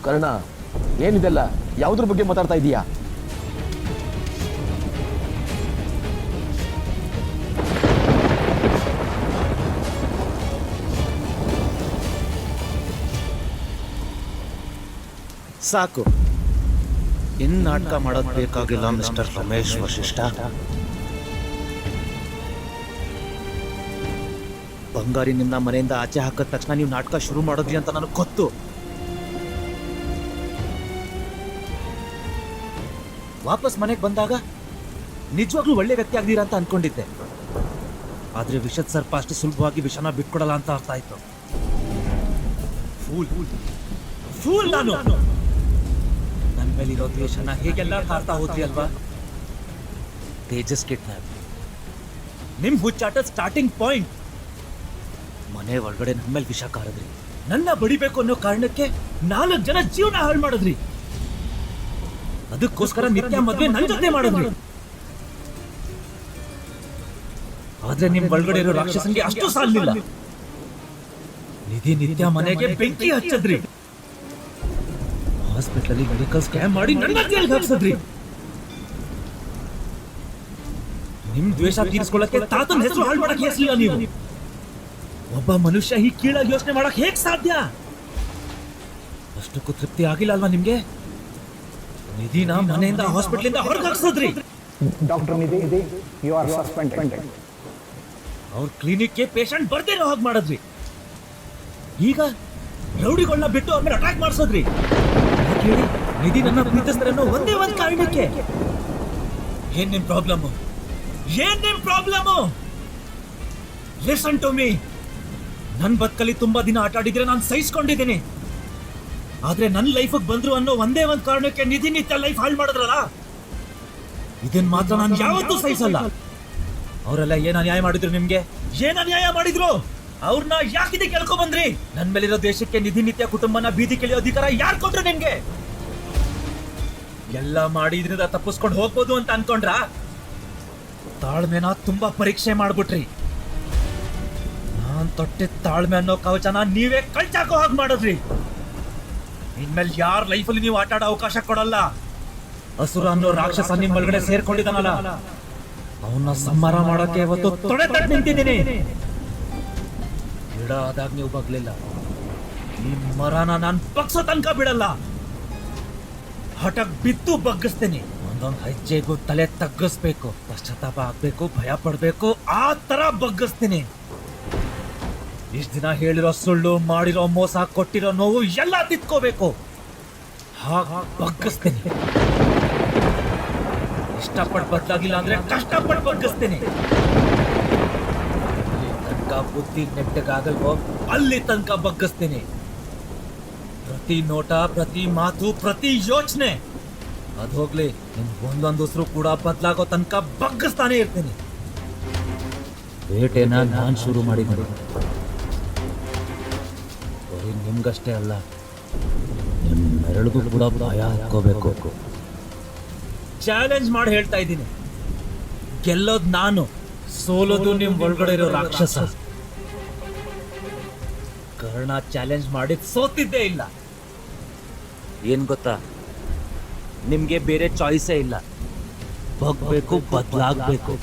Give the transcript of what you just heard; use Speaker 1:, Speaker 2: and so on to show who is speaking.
Speaker 1: ಕರ್ಣ, ಏನಿದೆಲ್ಲ? ಯಾವುದ್ರ ಬಗ್ಗೆ ಮಾತಾಡ್ತಾ ಇದೀಯಾ?
Speaker 2: ಸಾಕು, ಇನ್ ನಾಟಕ ಮಾಡೋದು ಬೇಕಾಗಿಲ್ಲ ಮಿಸ್ಟರ್ ರಮೇಶ್ ವಶಿಷ್ಠ. ಬಂಗಾರಿ ನಿಮ್ನ ಮನೆಯಿಂದ ಆಚೆ ಹಾಕಿದ ತಕ್ಷಣ ನೀವು ನಾಟಕ ಶುರು ಮಾಡೋದ್ರಿ ಅಂತ ನನಗೆ ಗೊತ್ತು. ವಾಪಸ್ ಮನೆಗೆ ಬಂದಾಗ ನಿಜವಾಗ್ಲೂ ಒಳ್ಳೆ ವ್ಯಕ್ತಿ ಆಗ್ದೀರಾ ಅಂತ ಅನ್ಕೊಂಡಿದ್ದೆ. ಆದ್ರೆ ವಿಷದ ಸರ್ಪ ಅಷ್ಟು ಸುಲಭವಾಗಿ ವಿಷನ ಬಿಟ್ಕೊಡಲ್ಲ ಅಂತ ಅರ್ಥ ಆಯ್ತು. ಫೂಲ್ ನಾನು. ನನ್ನ ಮೇಲಿರೋ ದ್ವೇಷನ ಹೇಗೆಲ್ಲ ಕಾಡ್ತಾ ಹೋದ್ರಿ ಅಲ್ವಾ? ತೇಜಸ್ ಕಿಡ್ನಾಪ್ ನಿಮ್ ಹುಚ್ಚಾಟದ ಸ್ಟಾರ್ಟಿಂಗ್ ಪಾಯಿಂಟ್. ಮನೆ ಒಳಗಡೆ ನನ್ನ ಮೇಲೆ ವಿಷ ಕಾರದ್ರಿ. ನನ್ನ ಬಡಿಬೇಕು ಅನ್ನೋ ಕಾರಣಕ್ಕೆ 4 ಜನ ಜೀವನ ಹಾಳು ಮಾಡಿದ್ರಿ. ಅದಕ್ಕೋಸ್ಕರ ನಿತ್ಯ ಮದ್ವೆ ನನ್ನ ಜೊತೆ ಮಾಡಿದ್ರಿ. ಆದ್ರೆ ನಿಮ್ ಒಳಗಡೆ ಇರೋ ರಾಕ್ಷಸನ್ಗೆ ಅಷ್ಟು ಸಾಲಿಲ್ಲ. ನಿಧಿ ನಿತ್ಯ ಮನೆಗೆ ಬೆಂಕಿ ಹಚ್ಚದ್ರಿ. ಹಾಸ್ಪಿಟಲ್ ಅಲ್ಲಿ ಮೆಡಿಕಲ್ ಸ್ಕ್ಯಾಮ್ ಮಾಡಿ ನನ್ನ ಜೈಲಿಗೆ ಹಾಕ್ಸದ್ರಿ. ನಿಮ್ ದ್ವೇಷ ತೀರಿಸ್ಕೊಳ್ಳಕ್ಕೆ ತಾತನ ಹೆಸರು ಹಾಳು ಮಾಡಕ್ ಹೆಸರಿಲ್ಲ ನೀವು. ಒಬ್ಬ ಮನುಷ್ಯ ಈ ಕೀಳಾಗಿ ಯೋಚನೆ ಮಾಡಕ್ ಹೇಗ್ ಸಾಧ್ಯ? ಅಷ್ಟಕ್ಕೂ ತೃಪ್ತಿ ಆಗಿಲ್ಲ ಅಲ್ವಾ ನಿಮ್ಗೆ? ನಿಧಿನ ಮನೆಯಿಂದ ಹಾಸ್ಪಿಟಲ್ ಹೊರಗೆ ಹಾಕ್ಸದ್ರಿ.
Speaker 3: Doctor Nidhi, you are suspended.
Speaker 2: ಅವ್ರ ಕ್ಲಿನಿಕ್ಗೆ ಪೇಷಂಟ್ ಬರ್ದಿರೋ ಹಾಗೆ ಮಾಡಿದ್ರಿ. ಈಗ ರೌಡಿಗಳನ್ನ ಬಿಟ್ಟು ಅವ್ರ ಮೇಲೆ ಅಟ್ಯಾಕ್ ಮಾಡಿಸೋದ್ರಿ. ಹೇಳಿ, ನಿಧಿ ನನ್ನ ಪ್ರೀತಿಸ್ತಾರೆ ಅನ್ನೋ ಒಂದೇ ಒಂದು ಕಾರಣಕ್ಕೆ. ಏನ್ ನಿಮ್ ಪ್ರಾಬ್ಲಮ್? Listen to me. ನನ್ ಬದುಕಲ್ಲಿ ತುಂಬಾ ದಿನ ಆಟ ಆಡಿದ್ರೆ ನಾನು ಸಹಿಸ್ಕೊಂಡಿದ್ದೀನಿ. ಆದ್ರೆ ನನ್ನ ಲೈಫಿಗೆ ಬಂದ್ರು ಅನ್ನೋ ಒಂದೇ ಒಂದು ಕಾರಣಕ್ಕೆ ನಿಧಿ ನಿತ್ಯ ಲೈಫ್ ಹಾಳು ಮಾಡಿದ್ರಲ್ಲ, ಇದನ್ ಮಾತ್ರ ನಾನು ಯಾವತ್ತೂ ಸಹಿಸಲ್ಲ. ಅವರೆಲ್ಲ ಏನ ನ್ಯಾಯ ಮಾಡಿದ್ರು ನಿಮ್ಗೆ? ಅವ್ರನ್ನ ಯಾಕಿದೆ ಕೇಳ್ಕೊ ಬಂದ್ರಿ? ನನ್ ಮೇಲಿರೋ ದೇಶಕ್ಕೆ ನಿಧಿ ನಿತ್ಯ ಕುಟುಂಬನ ಬೀದಿ ಕೆಳೆಯೋ ಅಧಿಕಾರ ಯಾರು ಕೊಟ್ರು ನಿಮ್ಗೆ? ಎಲ್ಲ ಮಾಡಿ ಇದರಿಂದ ತಪ್ಪಿಸ್ಕೊಂಡು ಹೋಗ್ಬೋದು ಅಂತ ಅನ್ಕೊಂಡ್ರ? ತಾಳ್ಮೆನ ತುಂಬಾ ಪರೀಕ್ಷೆ ಮಾಡ್ಬಿಟ್ರಿ. ನಾನ್ ತೊಟ್ಟಿದ್ದ ತಾಳ್ಮೆ ಅನ್ನೋ ಕವಚನ ನೀವೇ ಕಳ್ಚಾಕೋ ಹಾಗೆ ಮಾಡಿದ್ರಿ. ಇನ್ಮೇಲೆ ಯಾರ ಲೈಫಲ್ಲಿ ನೀವು ಆಟ ಆಡೋ ಅವಕಾಶ ಕೊಡಲ್ಲ. ಅಸುರ ಅನ್ನೋ ರಾಕ್ಷಸ ನಿಮ್ ಒಳಗಡೆ ಸೇರ್ಕೊಂಡಿದ್ದಾನಲ್ಲ, ಅವನ್ನ ಸಂಹಾರ ಮಾಡೋಕೆ ಇವತ್ತು ತೊಡೆ ತಟ್ಟು ನಿಂತಿದ್ದೀನಿ. ಗಿಡ ಆದಾಗ ನೀವು ಬಗ್ಲಿಲ್ಲ, ಈ ಮರನ ನಾನ್ ಬಗ್ಸೋ ತನಕ ಬಿಡಲ್ಲ. ಹಠಕ್ ಬಿದ್ದು ಬಗ್ಗಿಸ್ತೀನಿ. ಒಂದೊಂದು ಹೆಜ್ಜೆಗೂ ತಲೆ ತಗ್ಗಿಸ್ಬೇಕು, ಪಶ್ಚಾತ್ತಾಪ ಆಗ್ಬೇಕು, ಭಯ ಪಡ್ಬೇಕು, ಆ ತರ ಬಗ್ಗಿಸ್ತೀನಿ. ಇಷ್ಟ ದಿನ ಹೇಳಿರೋ ಸುಳ್ಳು, ಮಾಡಿರೋ ಮೋಸ, ಕೊಟ್ಟಿರೋ ನೋವು ಎಲ್ಲ ತಿತ್ಕೋಬೇಕು. ಹಾಗ ಬಗ್ಗಿಸ್ತೀನಿ. ಇಷ್ಟಪಟ್ಟು ಬದಲಾಗಿಲ್ಲ ಅಂದ್ರೆ ಕಷ್ಟಪಟ್ಟು ಬಗ್ಗಿಸ್ತೀನಿ. ತನಕ ಬುದ್ಧಿ ನೆಟ್ಟಗಾಗಲ್ವೋ ಅಲ್ಲಿ ತನಕ ಬಗ್ಗಿಸ್ತೀನಿ. ಪ್ರತಿ ನೋಟ, ಪ್ರತಿ ಮಾತು, ಪ್ರತಿ ಯೋಚನೆ ಅದು ಹೋಗ್ಲಿ, ನಿಮ್ ಒಂದೊಂದು ಉಸಿರು ಕೂಡ ಬದಲಾಗೋ ತನಕ ಬಗ್ಗಿಸ್ತಾನೆ ಇರ್ತೀನಿ. ಬೇಟೆನ ನಾನ್ ಶುರು ಮಾಡಿದ್ದೀನಿ. ಬರೀ ನಿಮ್ಗಷ್ಟೇ ಅಲ್ಲ, ನಿಮ್ಮೆರಳಿಗೂ ಕೂಡ ಭಯ ಹಾಕೋಬೇಕು. ಚಾಲೆಂಜ್ ಮಾಡಿ ಹೇಳ್ತಾ ಇದ್ದೀನಿ, ಗೆಲ್ಲೋದ್ ನಾನು, ಸೋಲೋದು ನಿಮ್ ಒಳಗಡೆ ಇರೋ ರಾಕ್ಷಸ. ಕರ್ಣ ಚಾಲೆಂಜ್ ಮಾಡಿ ಸೋತಿದ್ದೇ ಇಲ್ಲ. ಏನ್ ಗೊತ್ತಾ, ನಿಮ್ಗೆ ಬೇರೆ ಚಾಯ್ಸೇ ಇಲ್ಲ. ಬಗ್ಬೇಕು, ಬದಲಾಗಬೇಕು.